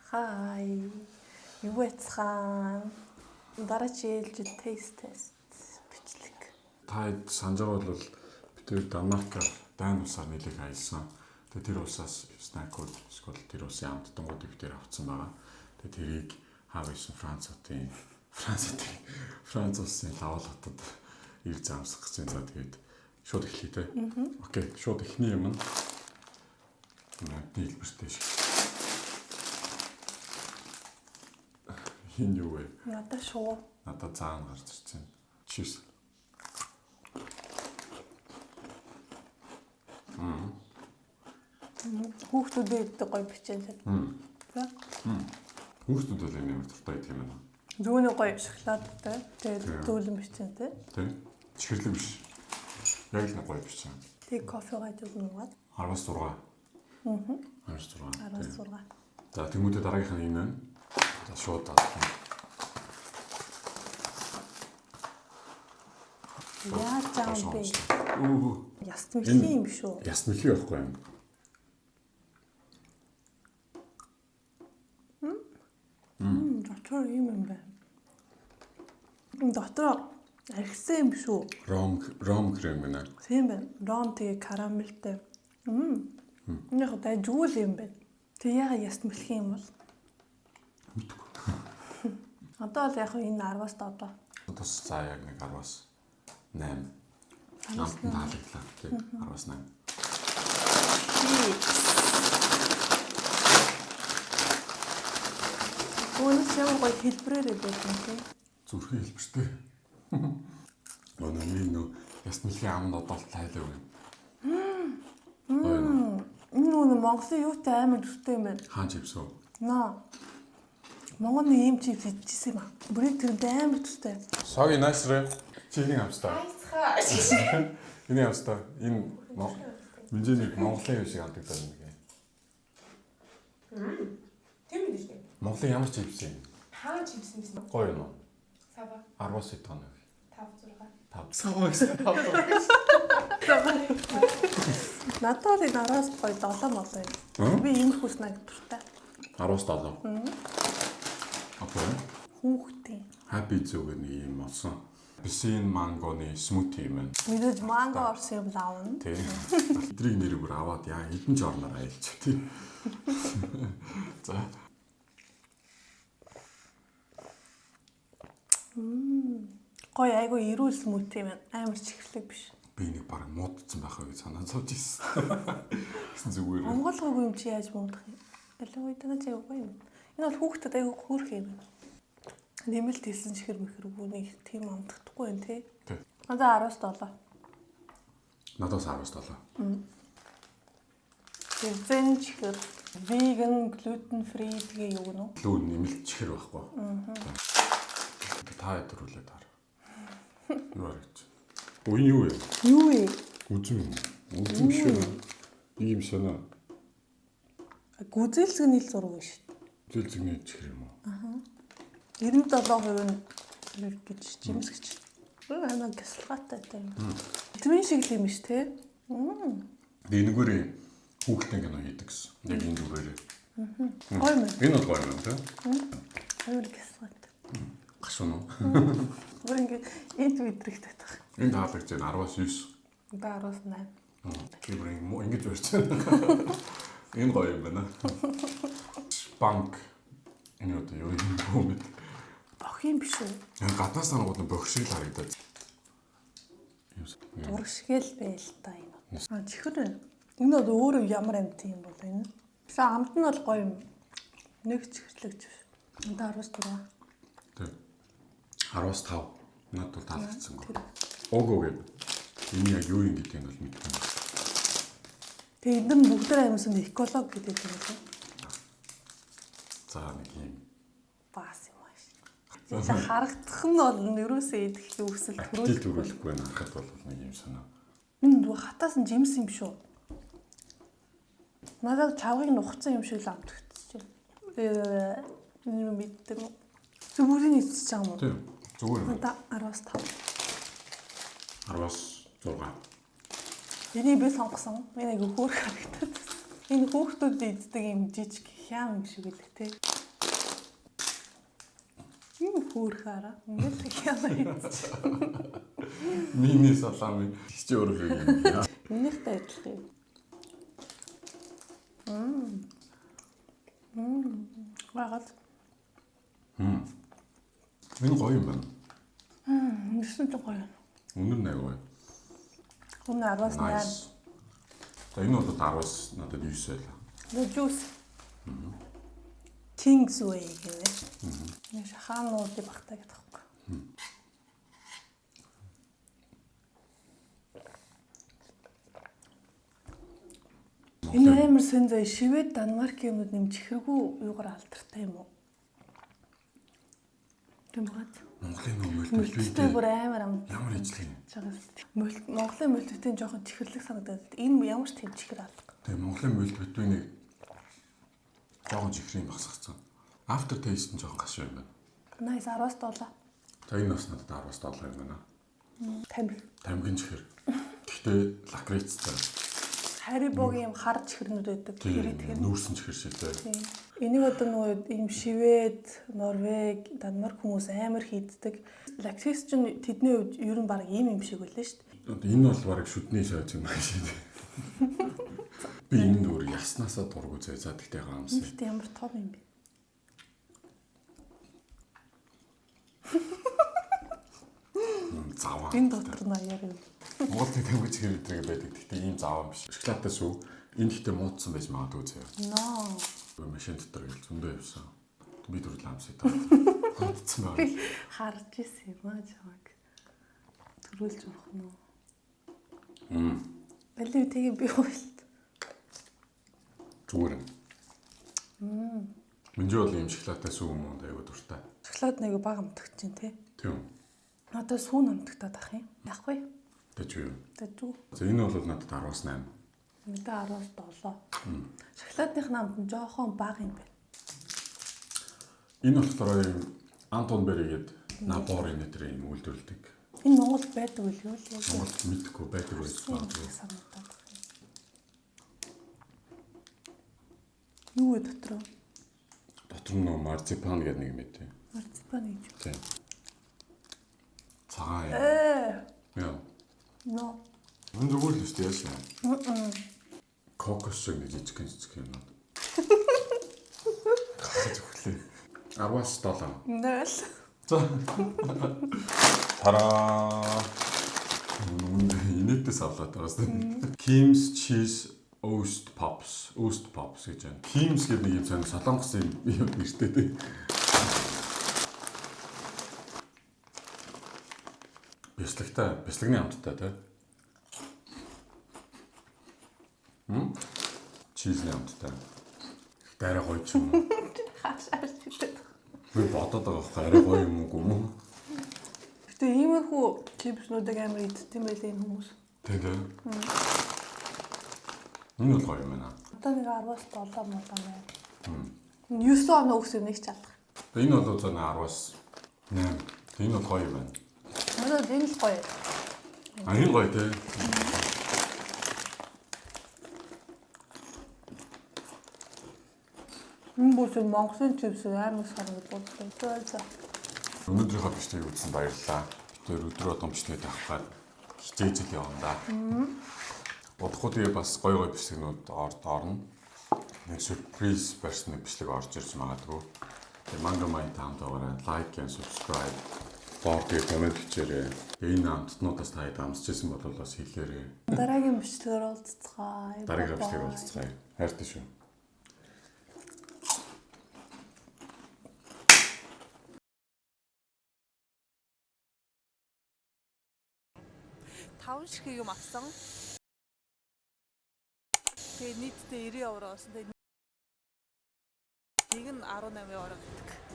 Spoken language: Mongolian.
Хай. Юу яцхан. Дараагийн ээлжид taste test бичлэг. Таад санаж байгаа бол бид Данмаркаар дайн усаар нэлээд аялсан. Тэгээ тэр усаас снакууд эсвэл тэр усын амттангуудыг бид авцсан байгаа. Тэгээ тэрийг хаав исэн Франц улсын лавал хотод ир заамсах гэсэн. За тэгээд шууд эхлэе те. Окей, шууд эхний юм нь хэлбэртэй шиг. Хин юу вэ? Надад шуу. Надад цаана гарч ирж байна. Cheers. Хүүхдүүдэд гоё бичэн сайн. За. Хүүхдүүд бол энэ ямар туртай гэдэг юм байна. Зүүнээ гоё шоколадтай. Тэгээд дүүлэн бичэн тий. Тэг. Чихэрлэг биш. Яг л гоё бичсэн. Тэг кофегаа зүгнүүгээд 16. 16. 16. За тэгмүүдээ дараагийнх нь энэ. За шууд таах юм. Яаж юм бэ? Яст мэлхий юм шүү. Яст мэлхий байхгүй юм. Дотор юм байна. Дотор архисан юм шүү. Ром крем байна. Тийм байна. Ром тэгээ карамелтэй. Яг дайжгүй юм байна. Тэг яга яст мэлхий юм бол? Мэдгүй. Одоо л яг энэ 10-аас доо. Тус за яг нэг 10-аас 8. Намт таалагдлаа. Тэг 10-аас 8. Өнөөдөр ямар гоё хэлбэрээр байдаг юм тий. Зүрхэн хэлбэртэй. Өнөөдөр яст мэлхий амд одоо л тайлаа байна. Энэ Монголын юутай амар зүрхтэй юм байна. Хаан чипсөө. Наа. Монгол нэг юм чипс идчихсэн юм аа. Бүрийг тэрнтэй амар зүрхтэй. Sorry nice. Чигийн амстаа. Айцхаа. Энэ амстаа. Энэ Минжэний Монголын шиг амтагдаад байна. Тийм үү дээ. Монголын ямар чипс юм? Хаан чипс юм. Гоё юм уу? Сава. 10-аас хэд тоног? 5 6. 5. Саваа гэсэн 5. Надад энэ 10-аас гоё 7 молоо юм. Би энэ хүснэг дуртай. 10-аас 7. Окей. Хүүхдээ. Happy зүгээр нэг юм олсон. Бисийн мангоны смути юм байна. Мэдээж манго орсон юм лавна. Тийм. Эдрийг нэрээр аваад яа хэдэн ч орноор аялч тийм. За. Гоё айгу эрүүл смути юм. Амар чихэрлэг биш. Би нэг баг муудсан байх гэж санаа зовж ирсэн. Гэсэн зүгээр. Монголгүй юм чи яаж муудах юм? Ялангуяа танаа чи гоё юм. Энэ бол хүүхдэд айгу хөөрх юм. Нэмэлт хэлсэн чихэр мэхэргүүний тийм амтдахгүй байх тий. Тий. Надад 10-аас 7. Надаас 10-аас 7. Зэн чихэр, vegan, gluten free тэгээ юу гэнэ үү? Лүү нэмэлт чихэр байхгүй. Та өдрүүлээд таар. Юу аргач. Өө юу вэ? Юу вэ? Үзм шүү. Ийм санаа. Гүзэлцгний зураг биш. Зэлзэгний чихэр юм уу? 97% нь гэж жимс гэж. Манай гясалгаатай юм. Витамин шиг юм биш те. Би энэгээр хүүхдийн кино хийдэг гэсэн. Яг энэ зүгээрээ. Гоё юм. Энэ бол гоё юм тийм. Аюул гясалгаатай. Гашуун уу? Бүр ингэ энд бидрэгтэй тах. Энэ таалагдж байна 10-аас 9. Да 10-аас 8. Тэр ингэж барьж байна. Энэ гоё юм байна. Банк. Энэ одоо юу юм бэ? Бох юм биш үү? Гаднаас наргууд нь бохир шиг харагдаад. Дург шигэл байл та юм. Чихэр байна. Энэ бол өөрөө ямар амт юм бол энэ. За амт нь бол гоё юм. Нэг чихэрлэгч биш. Надад 10-аас 4. Тэг. 10-аас 5. Надад бол таалагдсан гоо. Ого гэв. Энэ яг юу юм гэдэг нь бол мэдгүй. Тэгээ энд нь бүгд аймсан эколог гэдэг юм байна. За нэг юм. Бас юм ааш. За харагдах нь бол нэрөөсөө идэх үүсэл Төрөл төрүүлэхгүй байна. Харахад бол нэг юм санаа. Энэ хатаас нь жимс юм шүү. Надад чавгыг нухацсан юм шиг л амтгдчихжээ. Энэ мэддэг юм. Зүгүүрийн эцэж байгаа юм уу? Тийм. Зүгээр юм. Надад 10-аас 5. 10-аас 6. Энийг би сонгосон. Энийг хөөх харагдаад. Энэ хүүхдүүд иддэг юм жижиг хям юм шиг үлээ те. Хүүрхээрээ. Ингээд л ямар юм. Миний салами чи өөрөө юм. Энийхтэй адилхан юм. Гайхал. Энэ гоё юм байна. Мэдсэн ч гоё. Үнэр нэг гоё. Үнэ 10-аас 8. За энэ бол 10-аас надад 9 байлаа. Жуус. Kingsway гэвэ. Нэг шахаануудыг багтаа гэдэг байхгүй. Энэ амар сэнзэ Швед, Данмаркийн юмуд нэмж хэргүй юугаар алдартай юм уу? Тэмхээд. Монголын нөмөлт Мөлттэй бүр амар ам. ямар ижлэг юм. Монголын мөлтөтийн жоохон чихэрлэг санагдаад. Энэ ямар ч тийм чихэр алга. Тэгээ Монголын мөлт битүүнийг жоохон чихрийн багсгацсан. After taste нь жоохон гашуу юм байна. Nice 10-аас 7. За энэ бас надад 10-аас 7 юм байна. Тамхи. Чихэр. Гэхдээ лакрицтай. Харибогийн юм хар чихэрнүүд байдаг. Тэгэхээр нүүрсэн чихэр шилээ. Энийг одоо нөгөө ийм Швед, Норвег, Данмарк хүмүүс амар хийддэг. Лаксис чинь тэдний хувьд ер нь баг ийм юм шиг байлаа шүү дээ. Энэ бол бараг шүдний шойц юм байна шүү дээ. Би энэ нөр яснаасаа дургу зөө. За тэгтээ хаамсан. Тэгтээ ямар том юм бэ? Заваа. Энэ дотор нь аяар юм. Монголд тэмгэж чихэр өдрийг байдаг. Тэгтээ ийм заваа биш. Шоколадтай шүү. Энэ тэгтээ муудсан байж магадгүй зөө. Ноо. Машин дотор гэл зөндөө явсан. Би төрөл амсаа таа. Хоцсон байна. Би харж ирсэн юм аа чамаг. Төрүүлж урах нь. Бэлээ тэгээ би хуйлт. Зүгээр. Минжи бол юм шоколадтай сүү юм уу айгуу дуртай. Шоколад нэг бага амтагч чинь тий. Тийм. Одоо сүүн амтагтаад ах юм. Яахгүй. Тэч юу? Тэжүү. За энэ бол надад 10-аас 8. Мэдээ 10-аас 7. Шоколадных намд нь жоохон бага юм байна. Энэ болохоор юм Антон Беригээд Набор энэ төр юм үйлдвэрлэдэг. Энэ Монголд байдаг үл юу л яг. Монголд мэдгүй байдаг байж магадгүй. Санагдаад байна. Юу вэ дотор? Дотор нь нөө марципан гэдэг нэг юм ээ. Марципан гэж. Тийм. Цагаан юм. Яа. Но. Энэ зүгээр л шүү дээ яашаа. Кокос шиг нэг жижиг юм. Хаач өглөө. 10-аас 7. Нэл. За. Тараа. Инээдээс авлаа тараас. Kim's cheese Oast Pops гэж байна. Kim's гэдэг нэг юм сайн солонгос юм нэртэй дээ. Бяслагны амттай тий. Чизний амттай. Арай гоё ч юм уу. Хашаар шидэт. Би бодоод байгаа хэрэг арай гоё юм уу гүм үү? Гэтэ иймэрхүү чипснуудыг амар иддэг юм байлээ энэ хүмүүс. Тэгээ. Энэ бол гоё юм байна. Одоо нэг 10-аас 7 муулаа байна. 9 оноо өгсөн нэг ч алах. Энэ бол зөний 10-аас 8. Энэ бол гоё юм байна. Надад энэ л гоё. Энэ гоё тий. Энэ бүс Монголын чипс амар санагддаг. За. Өнөөдрийнхөө бичлэгийг үзсэн баярлалаа. Тэр өдрөө одон бичлэгийг авахаар хичээж ил явна да. Удахгүй тэгээ бас гоё бичлэгнүүд орно. Нэг сюрприз барьсан бичлэг орж ирж магадгүй. Тэгээ Manga Mind таамтайгаараа лайк and subscribe баардыг комент хийээрэй. Энэ амттнуудаас та амсчихсан бол бас хэлээрэй. Дараагийн бичлэгээр уулзцгаая. Дараагийн бичлэгээр уулзцгаая. Хайртай шүү. Таван шиг юм авсан. Тэгээ нийтдээ 90 евро болсон. Нэг нь 18 евро гэдэг.